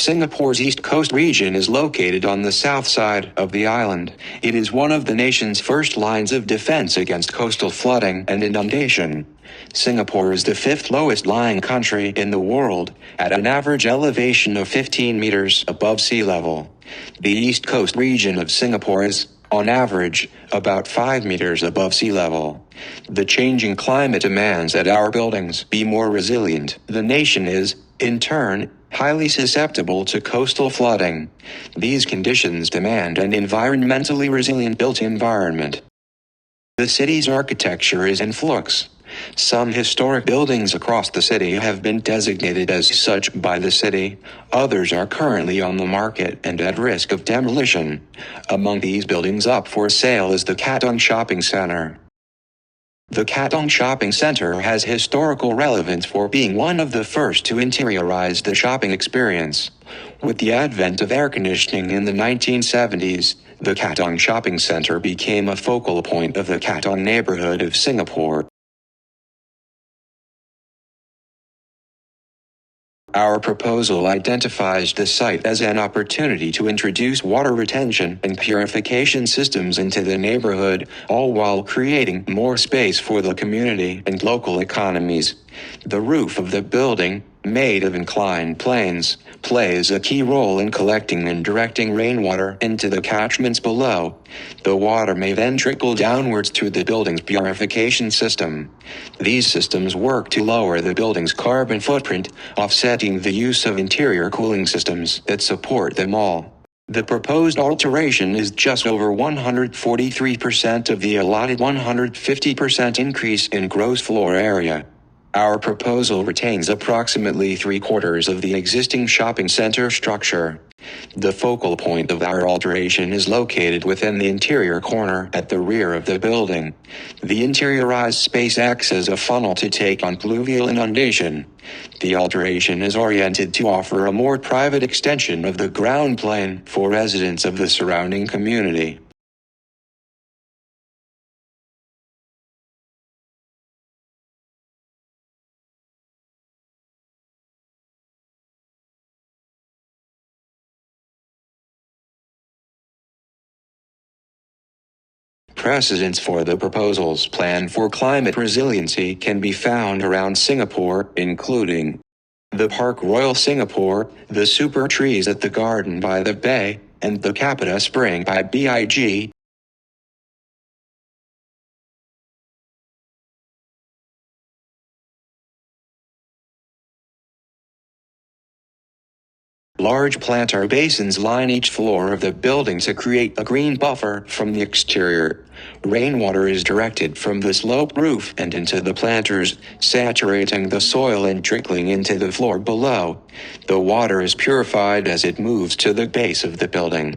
Singapore's East Coast region is located on the south side of the island. It is one of the nation's first lines of defense against coastal flooding and inundation. Singapore is the fifth lowest lying country in the world, at an average elevation of 15 meters above sea level. The East Coast region of Singapore is, on average, about 5 meters above sea level. The changing climate demands that our buildings be more resilient. The nation is, in turn, highly susceptible to coastal flooding. These conditions demand an environmentally resilient built environment. The city's architecture is in flux. Some historic buildings across the city have been designated as such by the city. Others are currently on the market and at risk of demolition. Among these buildings up for sale is the Katong Shopping Center. The Katong Shopping Center has historical relevance for being one of the first to interiorize the shopping experience. With the advent of air conditioning in the 1970s, the Katong Shopping Center became a focal point of the Katong neighborhood of Singapore. Our proposal identifies the site as an opportunity to introduce water retention and purification systems into the neighborhood, all while creating more space for the community and local economies. The roof of the building, made of inclined planes, plays a key role in collecting and directing rainwater into the catchments below. The water may then trickle downwards through the building's purification system. These systems work to lower the building's carbon footprint, offsetting the use of interior cooling systems that support them all. The proposed alteration is just over 143% of the allotted 150% increase in gross floor area. Our proposal retains approximately 3/4 of the existing shopping center structure. The focal point of our alteration is located within the interior corner at the rear of the building. The interiorized space acts as a funnel to take on pluvial inundation. The alteration is oriented to offer a more private extension of the ground plane for residents of the surrounding community. Precedents for the proposal's plan for climate resiliency can be found around Singapore, including the Park Royal Singapore, the super trees at the garden by the bay, and the Capita Spring by BIG. Large planter basins line each floor of the building to create a green buffer from the exterior. Rainwater is directed from the sloped roof and into the planters, saturating the soil and trickling into the floor below. The water is purified as it moves to the base of the building.